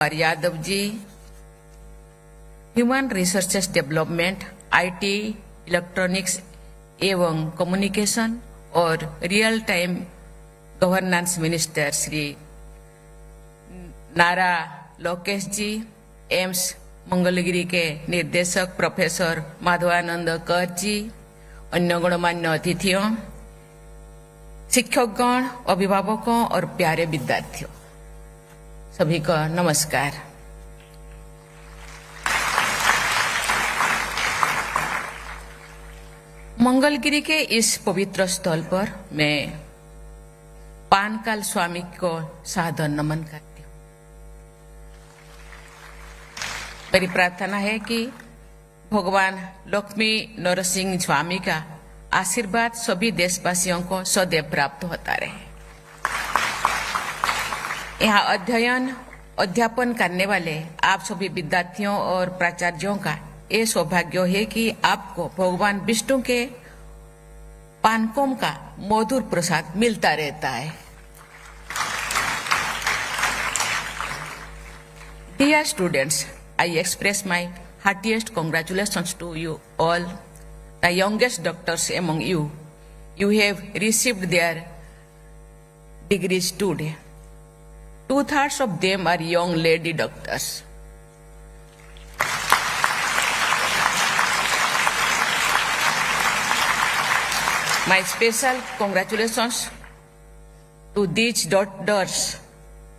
Yadav ji, human resources development, IT, electronics एवं communication और real time governance minister Shri Nara Lokesh जी, AIIMS Mangalagiri के निर्देशक प्रोफेसर माधवानंद कर जी, अन्य गणमान्य अतिथियों, शिक्षकगण, अभिभावकों और प्यारे विद्यार्थियों, सभी को नमस्कार। मंगलगिरी के इस पवित्र स्थल पर मैं पानकाल स्वामी को सादर नमन करती हूँ। मेरी प्रार्थना है कि भगवान लक्ष्मी नरसिंह स्वामी का आशीर्वाद सभी देशवासियों को सदैव प्राप्त होता रहे। यहाँ अध्यापन करने वाले आप सभी विद्यार्थियों और प्राचार्यों का ये सौभाग्य है कि आपको भगवान विष्णु के पानकोम का मधुर प्रसाद मिलता रहता है। Dear students, I express my heartiest congratulations to you all, the youngest doctors among you. You have received their degrees today. 2/3 of them are young lady doctors. My special congratulations to these daughters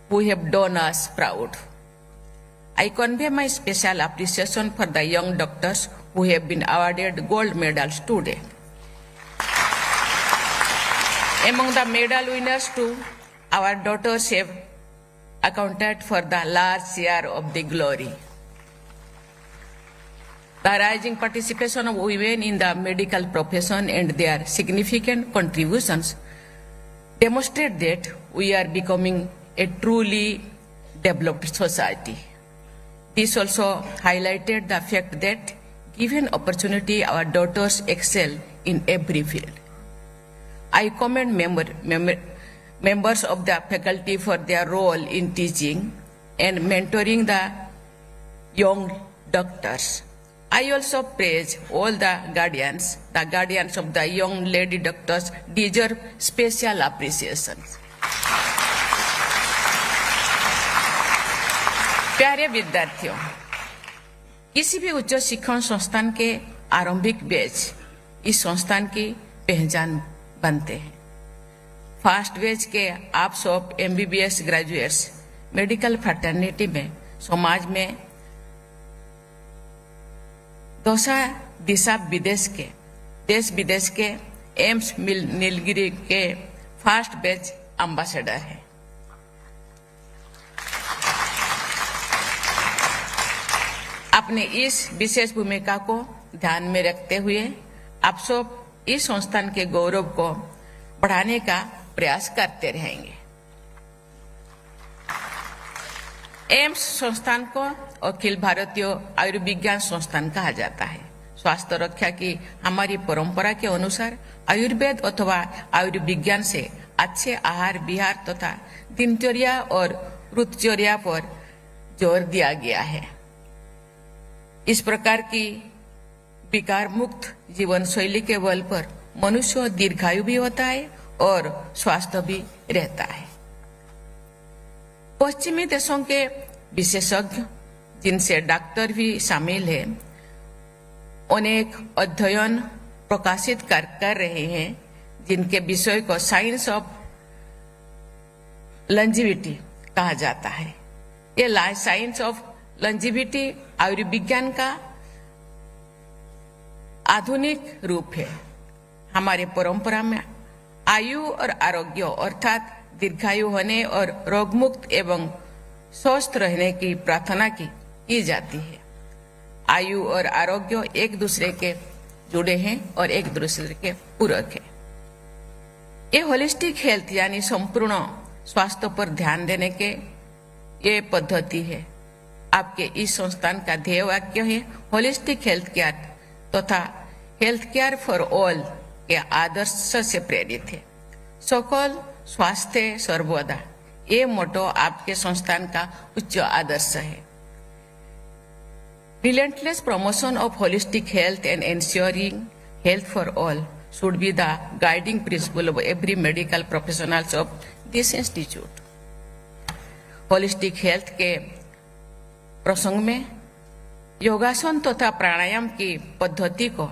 who have done us proud. I convey my special appreciation for the young doctors who have been awarded gold medals today. Among the medal winners too, our daughters have accounted for the large share of the glory. The rising participation of women in the medical profession and their significant contributions demonstrate that we are becoming a truly developed society. This also highlighted the fact that, given opportunity, our daughters excel in every field. I commend members of the faculty for their role in teaching and mentoring the young doctors. I also praise all the guardians of the young lady doctors deserve special appreciation. प्यारे विद्यार्थियों, किसी भी उच्च शिक्षण संस्थान के आरंभिक batch इस संस्थान की पहचान बनते हैं। फर्स्ट बैच के आप सब MBBS ग्रेजुएट्स मेडिकल फ्रेटर्निटी में समाज में देश विदेश के एम्स नीलगिरी के फर्स्ट बैच एम्बेसडर हैं। अपने इस विशेष भूमिका को ध्यान में रखते हुए आप सब इस संस्थान के गौरव को बढ़ाने का प्रयास करते रहेंगे। एम्स संस्थान को अखिल भारतीय आयुर्विज्ञान संस्थान कहा जाता है। स्वास्थ्य रक्षा की हमारी परंपरा के अनुसार आयुर्वेद अथवा आयुर्विज्ञान से अच्छे आहार विहार तथा दिनचर्या और ऋतुचर्या पर जोर दिया गया है। इस प्रकार की विकार मुक्त जीवन शैली के बल पर मनुष्य दीर्घायु भी होता है और स्वस्थ भी रहता है। पश्चिमी देशों के विशेषज्ञ, जिनसे डॉक्टर भी शामिल हैं, अनेक अध्ययन प्रकाशित कर रहे हैं जिनके विषय को साइंस ऑफ लॉन्जेविटी कहा जाता है। ये साइंस ऑफ लॉन्जेविटी आयुर्विज्ञान का आधुनिक रूप है। हमारे परंपरा में आयु और आरोग्य अर्थात दीर्घायु होने और रोगमुक्त एवं स्वस्थ रहने की प्रार्थना की जाती है। आयु और आरोग्य एक दूसरे के जुड़े हैं और एक दूसरे के पूरक है। ये होलिस्टिक हेल्थ यानी संपूर्ण स्वास्थ्य पर ध्यान देने के ये पद्धति है। आपके इस संस्थान का ध्येय वाक्य है होलिस्टिक हेल्थ केयर तथा हेल्थ केयर फॉर ऑल के आदर्श से प्रेरित है। सकल स्वास्थ्य सर्वदा ये मोटो आपके संस्थान का उच्च आदर्श है। Relentless promotion of holistic health and ensuring health for all should be the guiding principle of every medical professionals of this institute. Holistic health के प्रसंग में योगासन तथा प्राणायाम की पद्धति को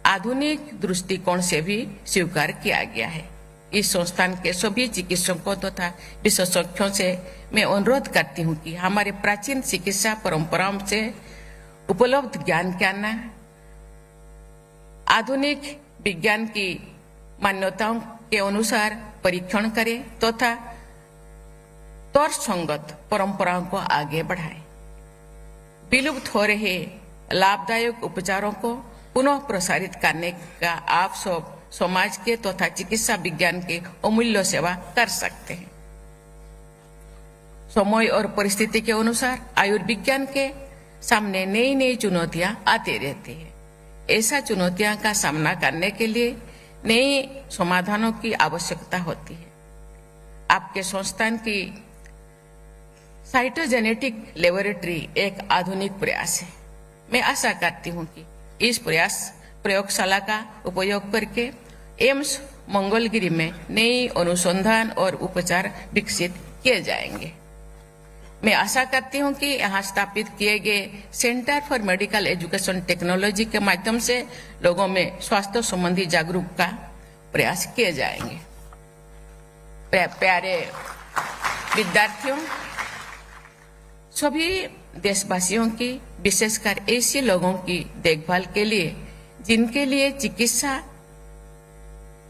आधुनिक दृष्टिकोण से भी स्वीकार किया गया है। इस संस्थान के सभी चिकित्सकों तथा विशेषज्ञों से मैं अनुरोध करती हूँ कि हमारे प्राचीन चिकित्सा परंपराओं से उपलब्ध ज्ञान के आधुनिक विज्ञान की मान्यताओं के अनुसार परीक्षण करें तथा तर्कसंगत परंपराओं को आगे बढ़ाएं। विलुप्त हो रहे लाभदायक उपचारों को पुनः प्रसारित करने का आप सब समाज के तथा चिकित्सा विज्ञान के अमूल्य सेवा कर सकते हैं। समय और परिस्थिति के अनुसार आयुर्विज्ञान के सामने नई नई चुनौतियां आती रहती है। ऐसा चुनौतियां का सामना करने के लिए नए समाधानों की आवश्यकता होती है। आपके संस्थान की साइटोजेनेटिक लेबोरेटरी एक आधुनिक प्रयास है। मैं आशा करती हूं कि इस प्रयोगशाला का उपयोग करके एम्स मंगलगिरी में नई अनुसंधान और उपचार विकसित किए जाएंगे। मैं आशा करती हूं कि यहाँ स्थापित किए गए centre for medical education technology के माध्यम से लोगों में स्वास्थ्य संबंधी जागरूकता प्रयास किए जाएंगे। प्यारे विद्यार्थियों, सभी देशवासियों की, विशेषकर ऐसे लोगों की देखभाल के लिए जिनके लिए चिकित्सा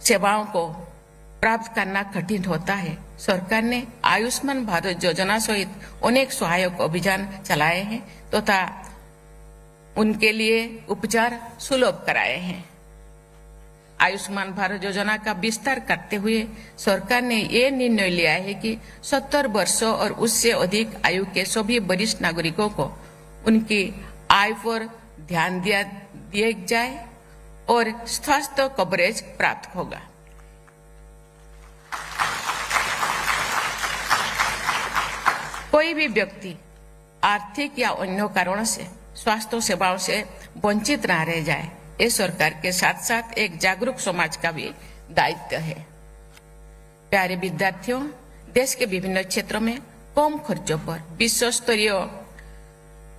सेवाओं को प्राप्त करना कठिन होता है, सरकार ने आयुष्मान भारत योजना सहित अनेक सहायक अभियान चलाए हैं तथा उनके लिए उपचार सुलभ कराए हैं। आयुष्मान भारत योजना का विस्तार करते हुए सरकार ने ये निर्णय लिया है कि 70 वर्षों और उससे अधिक आयु के सभी वरिष्ठ नागरिकों को उनकी आय पर ध्यान दिया जाए और स्वास्थ्य कवरेज प्राप्त होगा। कोई भी व्यक्ति आर्थिक या अन्य कारणों से स्वास्थ्य सेवाओं से वंचित न रह जाए, ये सरकार के साथ साथ एक जागरूक समाज का भी दायित्व है। प्यारे विद्यार्थियों, देश के विभिन्न क्षेत्रों में कम खर्चों पर विश्व स्तरीय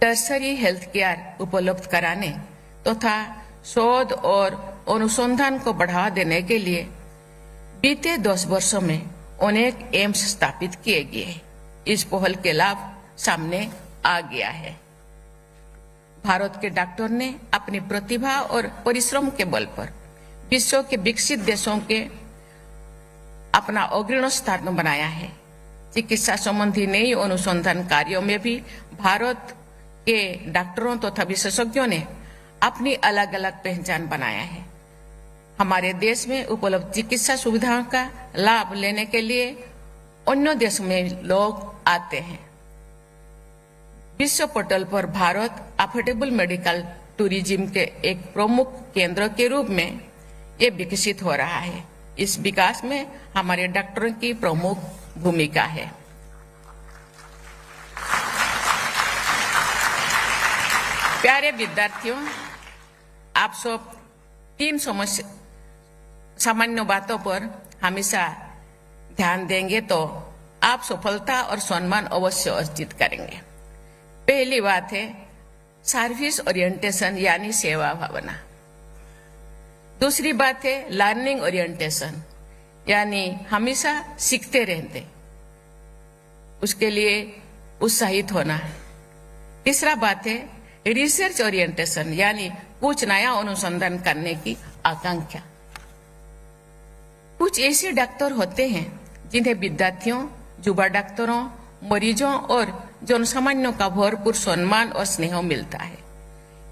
टर्सरी हेल्थ केयर उपलब्ध कराने तथा शोध और अनुसंधान को बढ़ावा देने के लिए बीते 10 वर्षों में अनेक एम्स स्थापित किए गए। इस पहल के लाभ सामने आ गया है। भारत के डॉक्टर ने अपनी प्रतिभा और परिश्रम के बल पर विश्व के विकसित देशों के अपना अग्रणी स्थान बनाया है। चिकित्सा संबंधी नई अनुसंधान कार्यों में भी भारत के डॉक्टरों तथा विशेषज्ञों ने अपनी अलग अलग पहचान बनाया है। हमारे देश में उपलब्ध चिकित्सा सुविधाओं का लाभ लेने के लिए अन्य देशों में लोग आते हैं। विश्व पटल पर भारत अफोर्डेबल मेडिकल टूरिज्म के एक प्रमुख केंद्र के रूप में ये विकसित हो रहा है। इस विकास में हमारे डॉक्टरों की प्रमुख भूमिका है। प्यारे विद्यार्थियों, आप सब 3 सामान्य बातों पर हमेशा ध्यान देंगे तो आप सफलता और सम्मान अवश्य अर्जित करेंगे। पहली बात है सर्विस ओरिएंटेशन यानी सेवा भावना। दूसरी बात है लर्निंग ओरिएंटेशन यानी हमेशा सीखते रहते, उसके लिए उत्साहित होना। तीसरा बात है रिसर्च ओरिएंटेशन यानी कुछ नया अनुसंधान करने की आकांक्षा। कुछ ऐसे डॉक्टर होते हैं जिन्हें विद्यार्थियों, युवा डॉक्टरों, मरीजों और जनसामान्यों का भरपूर सम्मान और स्नेह मिलता है।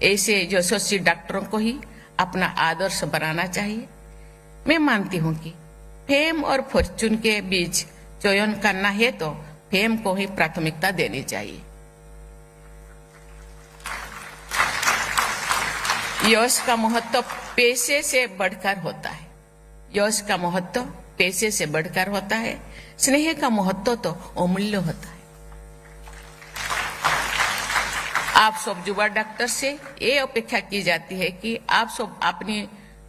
ऐसे यशस्वी डॉक्टरों को ही अपना आदर्श बनाना चाहिए। मैं मानती हूँ कि फेम और फॉर्चून के बीच चयन करना है तो फेम को ही प्राथमिकता देनी चाहिए। यश का महत्व पैसे से बढ़कर होता है। यश का महत्व पैसे से बढ़कर होता है। स्नेह का महत्व तो अमूल्य होता है। आप सब युवा डॉक्टर से ये अपेक्षा की जाती है कि आप सब अपनी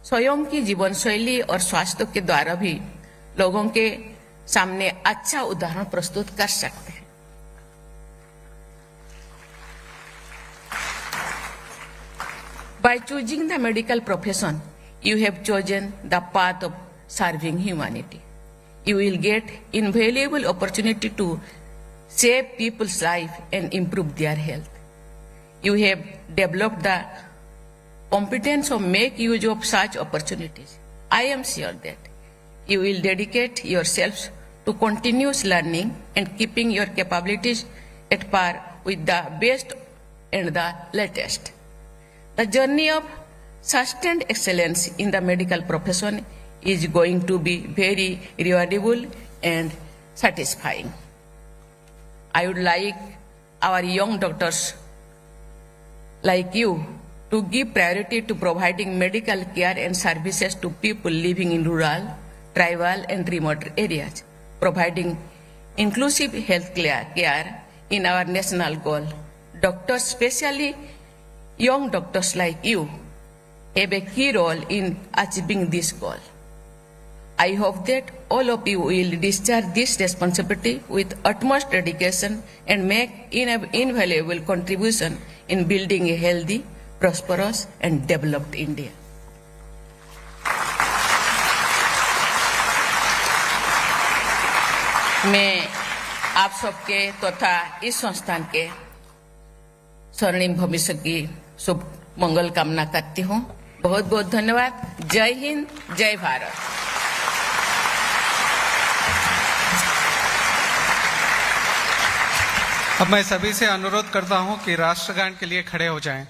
स्वयं की जीवन शैली और स्वास्थ्य के द्वारा भी लोगों के सामने अच्छा उदाहरण प्रस्तुत कर सकते हैं। By choosing the medical profession, you have chosen the path of serving humanity. You will get invaluable opportunity to save people's life and improve their health. You have developed the competence of make use of such opportunities. I am sure that you will dedicate yourselves to continuous learning and keeping your capabilities at par with the best and the latest. The journey of sustained excellence in the medical profession is going to be very rewardable and satisfying. I would like our young doctors like you to give priority to providing medical care and services to people living in rural, tribal and remote areas, providing inclusive health care in our national goal. Doctors, especially young doctors like you, have a key role in achieving this goal. I hope that all of you will discharge this responsibility with utmost dedication and make invaluable contribution in building a healthy, prosperous and developed India. मैं आप सबके तथा इस संस्थान के स्वर्णिम भविष्य की शुभ मंगल कामना करती हूँ। बहुत बहुत धन्यवाद। जय हिंद, जय भारत। अब मैं सभी से अनुरोध करता हूं कि राष्ट्रगान के लिए खड़े हो जाएं।